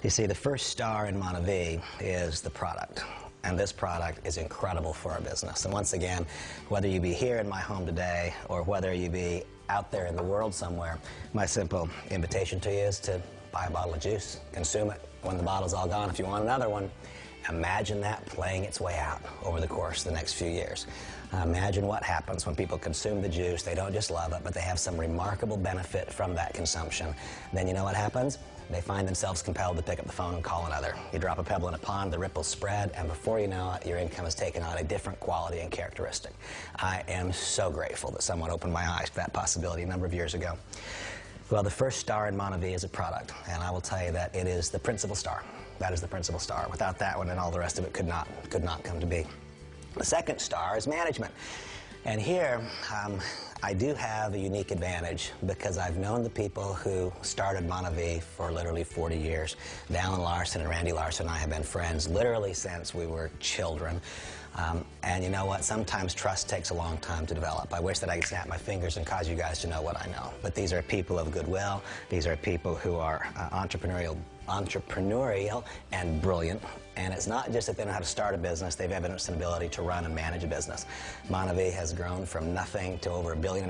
You see, the first star in MonaVie is the product. And this product is incredible for our business. And once again, whether you be here in my home today or whether you be out there in the world somewhere, my simple invitation to you is to buy a bottle of juice, consume it. When the bottle's all gone, if you want another one, imagine that playing its way out over the course of the next few years. Imagine what happens when people consume the juice. They don't just love it, but they have some remarkable benefit from that consumption. Then you know what happens? They find themselves compelled to pick up the phone and call another. You drop a pebble in a pond, the ripples spread, and before you know it, your income has taken on a different quality and characteristic. I am so grateful that someone opened my eyes to that possibility a number of years ago. Well, the first star in MonaVie is a product, and I will tell you that it is the principal star. That is the principal star. Without that one, and all the rest of it could not come to be. The second star is management. And here, I do have a unique advantage because I've known the people who started MonaVie for literally 40 years. Dallin Larson and Randy Larson and I have been friends literally since we were children. And you know what? Sometimes trust takes a long time to develop. I wish that I could snap my fingers and cause you guys to know what I know. But these are people of goodwill. These are people who are entrepreneurial and brilliant. And it's not just that they know how to start a business, they've evidenced an ability to run and manage a business. MonaVie has grown from nothing to over $1.5 billion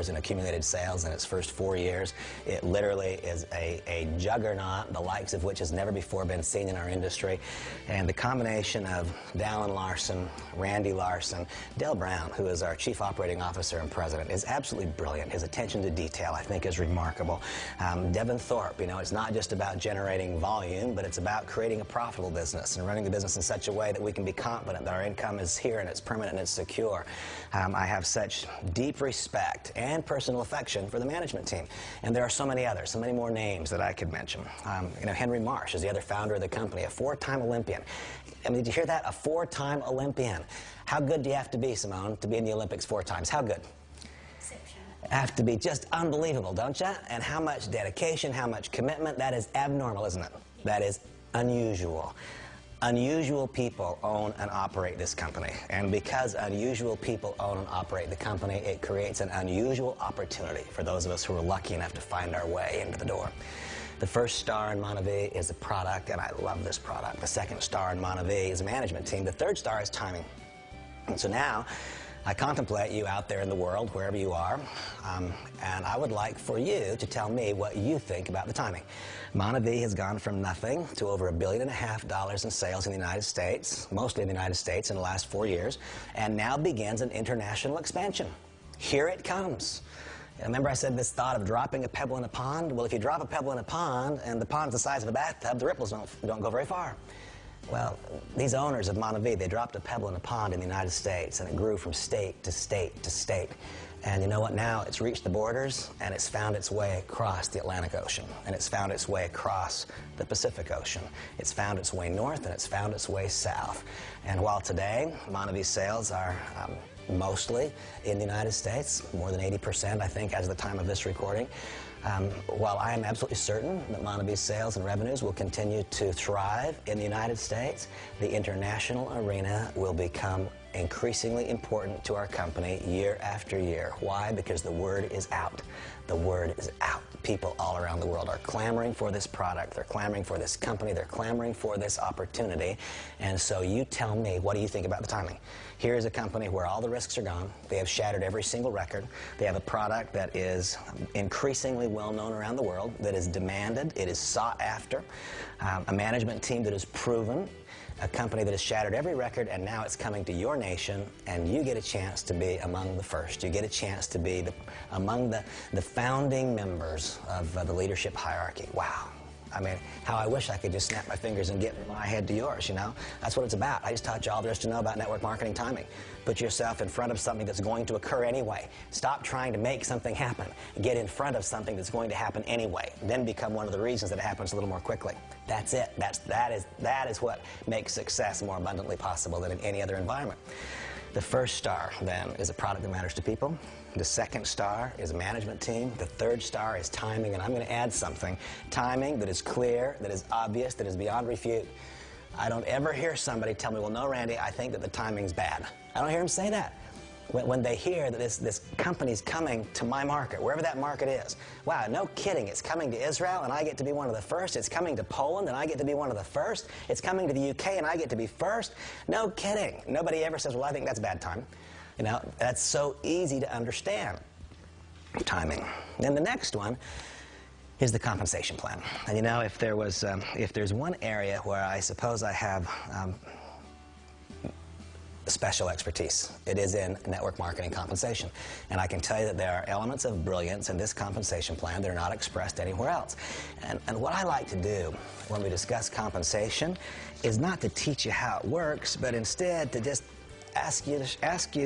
in accumulated sales in its first 4 years. It literally is a juggernaut, the likes of which has never before been seen in our industry. And the combination of Dallin Larson, Randy Larson, Del Brown, who is our Chief Operating Officer and President, is absolutely brilliant. His attention to detail, I think, is remarkable. Devin Thorpe, you know, it's not just about generating volume, but it's about creating a profitable business and running the business in such a way that we can be confident that our income is here and it's permanent and it's secure. I have such deep respect and personal affection for the management team. And there are so many others, so many more names that I could mention. You know, Henry Marsh is the other founder of the company, a 4-time Olympian. I mean, did you hear that? A 4-time Olympian. How good do you have to be, Simone, to be in the Olympics 4 times? How good? Have to be just unbelievable, don't you? And how much dedication, how much commitment. That is abnormal, isn't it? That is unusual. Unusual people own and operate this company. And because unusual people own and operate the company, it creates an unusual opportunity for those of us who are lucky enough to find our way into the door. The first star in MonaVie is a product, and I love this product. The second star in MonaVie is a management team. The third star is timing. And so now, I contemplate you out there in the world, wherever you are, and I would like for you to tell me what you think about the timing. MonaVie has gone from nothing to over $1.5 billion in sales in the United States, mostly in the United States in the last 4 years, and now begins an international expansion. Here it comes. Remember I said this thought of dropping a pebble in a pond? Well, if you drop a pebble in a pond and the pond's the size of a bathtub, the ripples don't go very far. Well, these owners of MonaVie, they dropped a pebble in a pond in the United States, and it grew from state to state to state. And you know what? Now it's reached the borders, and it's found its way across the Atlantic Ocean, and it's found its way across the Pacific Ocean. It's found its way north, and it's found its way south. And while today, MonaVie sales are mostly in the United States, more than 80%, I think, as of the time of this recording, while I am absolutely certain that MonaVie's sales and revenues will continue to thrive in the United States, the international arena will become increasingly important to our company year after year. Why? Because the word is out. The word is out. People all around the world are clamoring for this product. They're clamoring for this company. They're clamoring for this opportunity. And so you tell me, what do you think about the timing? Here is a company where all the risks are gone. They have shattered every single record. They have a product that is increasingly well known around the world, that is demanded, it is sought after, a management team that is proven, a company that has shattered every record, and now it's coming to your nation, and you get a chance to be among the first. You get a chance to be among the founding members of the leadership hierarchy. Wow. I mean, how I wish I could just snap my fingers and get my head to yours, you know? That's what it's about. I just taught you all there is to know about network marketing timing. Put yourself in front of something that's going to occur anyway. Stop trying to make something happen. Get in front of something that's going to happen anyway. Then become one of the reasons that it happens a little more quickly. That's it. That is what makes success more abundantly possible than in any other environment. The first star, then, is a product that matters to people. The second star is a management team. The third star is timing, and I'm going to add something. Timing that is clear, that is obvious, that is beyond refute. I don't ever hear somebody tell me, well, no, Randy, I think that the timing's bad. I don't hear them say that. when they hear that this company's coming to my market, wherever that market is. Wow, no kidding, it's coming to Israel and I get to be one of the first. It's coming to Poland and I get to be one of the first. It's coming to the UK and I get to be first. No kidding. Nobody ever says, well, I think that's bad time. You know, that's so easy to understand. Timing. Then the next one is the compensation plan. And you know, if there's one area where I suppose I have special expertise, it is in network marketing compensation. And I can tell you that there are elements of brilliance in this compensation plan that are not expressed anywhere else. And what I like to do when we discuss compensation is not to teach you how it works, but instead to just ask you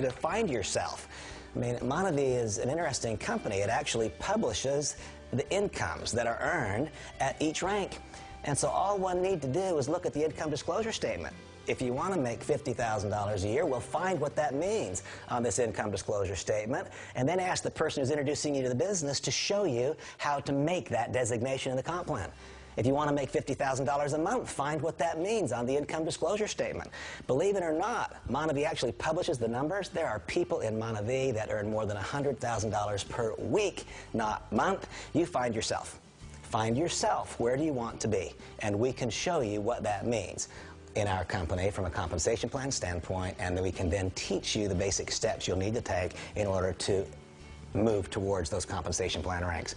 to find yourself. I mean, MonaVie is an interesting company. It actually publishes the incomes that are earned at each rank. And so all one need to do is look at the income disclosure statement. If you want to make $50,000 a year, we'll find what that means on this income disclosure statement, and then ask the person who's introducing you to the business to show you how to make that designation in the comp plan. If you want to make $50,000 a month, find what that means on the income disclosure statement. Believe it or not, MonaVie actually publishes the numbers. There are people in MonaVie that earn more than $100,000 per week, not month. You find yourself. Find yourself. Where do you want to be? And we can show you what that means in our company from a compensation plan standpoint, and then we can then teach you the basic steps you'll need to take in order to move towards those compensation plan ranks.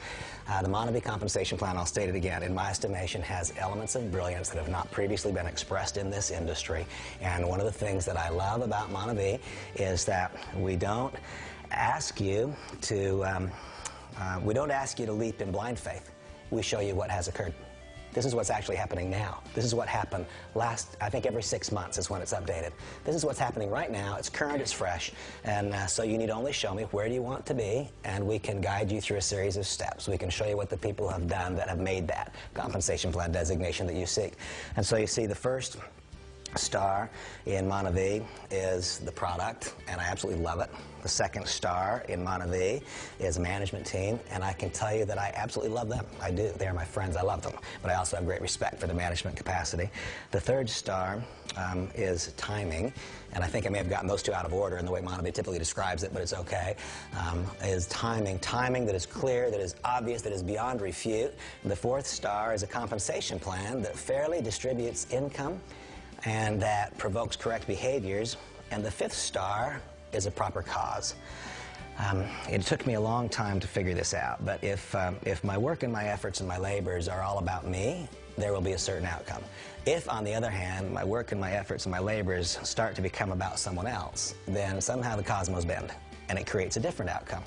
The MonaVie compensation plan, I'll state it again, in my estimation has elements of brilliance that have not previously been expressed in this industry. And one of the things that I love about MonaVie is that we don't ask you to leap in blind faith. We show you what has occurred. This is what's actually happening now. This is what happened I think every 6 months is when it's updated. This is what's happening right now. It's current, it's fresh. And so you need only show me where do you want to be, and we can guide you through a series of steps. We can show you what the people have done that have made that compensation plan designation that you seek. And so you see the first star in MonaVie is the product, and I absolutely love it. The second star in MonaVie is a management team, and I can tell you that I absolutely love them. I do. They're my friends. I love them. But I also have great respect for the management capacity. The third star is timing, and I think I may have gotten those two out of order in the way MonaVie typically describes it, but it's okay, is timing. Timing that is clear, that is obvious, that is beyond refute. The fourth star is a compensation plan that fairly distributes income and that provokes correct behaviors. And the fifth star is a proper cause. It took me a long time to figure this out, but if my work and my efforts and my labors are all about me, there will be a certain outcome. If, on the other hand, my work and my efforts and my labors start to become about someone else, then somehow the cosmos bend, and it creates a different outcome.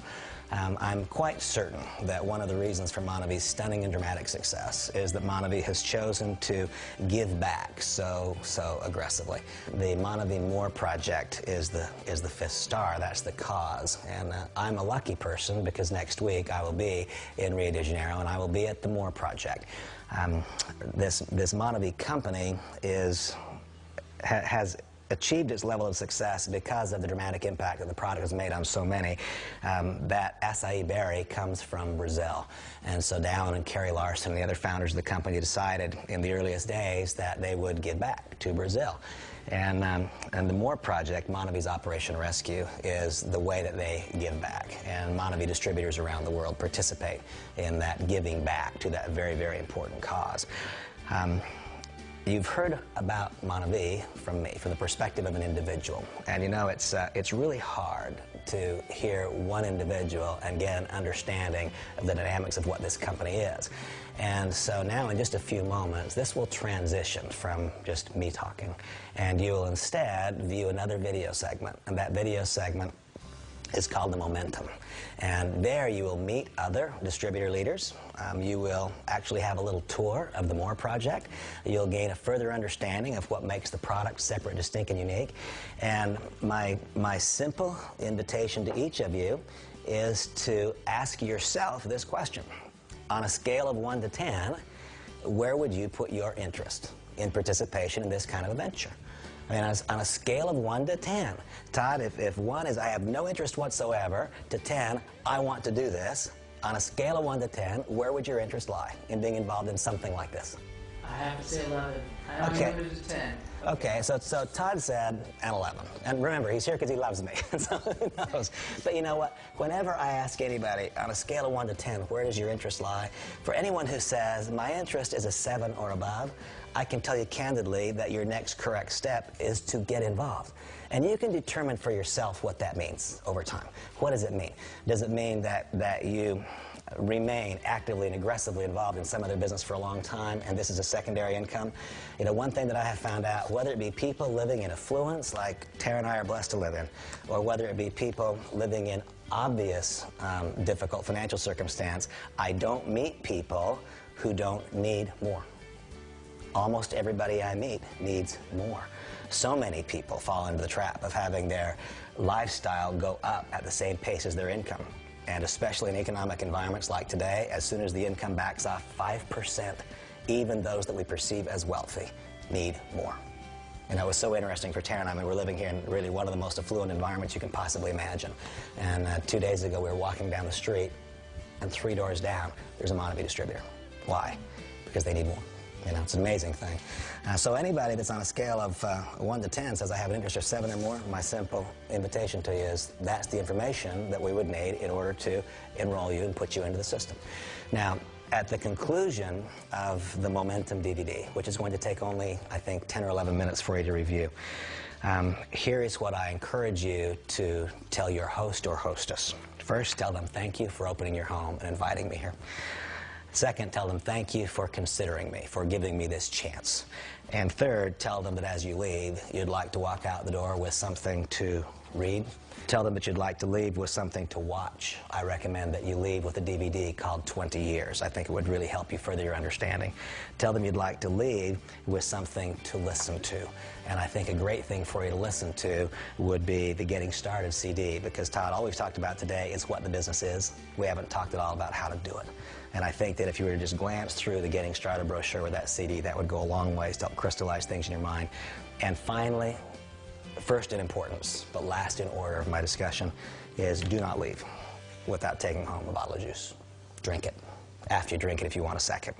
I'm quite certain that one of the reasons for MonaVie's stunning and dramatic success is that MonaVie has chosen to give back so aggressively. The MonaVie More project is the fifth star. That's the cause. And I'm a lucky person because next week I will be in Rio de Janeiro and I will be at the More project. This MonaVie company has achieved its level of success because of the dramatic impact that the product has made on so many. That acai berry comes from Brazil. And so Dallin and Carrie Larson and the other founders of the company decided in the earliest days that they would give back to Brazil. And the More project, MonaVie's Operation Rescue, is the way that they give back. And MonaVie distributors around the world participate in that giving back to that very, very important cause. You've heard about MonaVie from me, from the perspective of an individual. And you know, it's really hard to hear one individual and get an understanding of the dynamics of what this company is. And so now, in just a few moments, this will transition from just me talking. And you will instead view another video segment. And that video segment is called The Momentum. And there you will meet other distributor leaders. You will actually have a little tour of the More project. You'll gain a further understanding of what makes the product separate, distinct, and unique. And my simple invitation to each of you is to ask yourself this question. On a scale of 1 to 10, where would you put your interest in participation in this kind of a venture? I mean, on a scale of 1 to 10, Todd, if 1 is I have no interest whatsoever, to 10, I want to do this, on a scale of 1 to 10, where would your interest lie in being involved in something like this? I have to say 11. I only Okay. limited to 10. Okay, so Todd said an 11. And remember, he's here because he loves me, so who knows. But you know what? Whenever I ask anybody, on a scale of 1 to 10, where does your interest lie? For anyone who says, my interest is a 7 or above, I can tell you candidly that your next correct step is to get involved. And you can determine for yourself what that means over time. What does it mean? Does it mean that you remain actively and aggressively involved in some other business for a long time, and this is a secondary income? You know, one thing that I have found out, whether it be people living in affluence, like Tara and I are blessed to live in, or whether it be people living in obvious difficult financial circumstance, I don't meet people who don't need more. Almost everybody I meet needs more. So many people fall into the trap of having their lifestyle go up at the same pace as their income. And especially in economic environments like today, as soon as the income backs off 5%, even those that we perceive as wealthy need more. And it was so interesting for Tara and I. I mean, we're living here in really one of the most affluent environments you can possibly imagine. And 2 days ago, we were walking down the street, and 3 doors down, there's a MonaVie distributor. Why? Because they need more. You know, it's an amazing thing. So anybody that's on a scale of 1 to 10 says I have an interest of 7 or more, my simple invitation to you is that's the information that we would need in order to enroll you and put you into the system. Now, at the conclusion of the Momentum DVD, which is going to take only, I think, 10 or 11 minutes for you to review, here is what I encourage you to tell your host or hostess. First, tell them thank you for opening your home and inviting me here. Second, tell them thank you for considering me, for giving me this chance. And third, tell them that as you leave, you'd like to walk out the door with something to read. Tell them that you'd like to leave with something to watch. I recommend that you leave with a DVD called 20 Years. I think it would really help you further your understanding. Tell them you'd like to leave with something to listen to. And I think a great thing for you to listen to would be the Getting Started CD, because Todd, all we've talked about today is what the business is. We haven't talked at all about how to do it. And I think that if you were to just glance through the Getting Started brochure with that CD, that would go a long ways to help crystallize things in your mind. And finally, first in importance, but last in order of my discussion, is do not leave without taking home a bottle of juice. Drink it. After you drink it, if you want a second,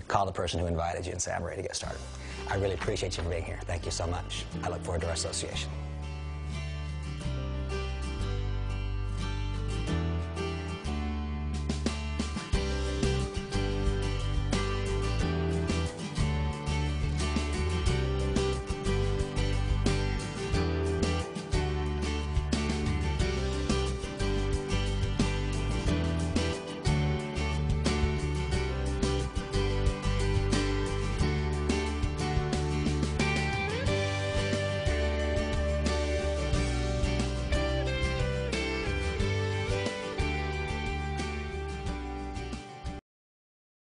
call the person who invited you and say, I'm ready to get started. I really appreciate you for being here. Thank you so much. I look forward to our association.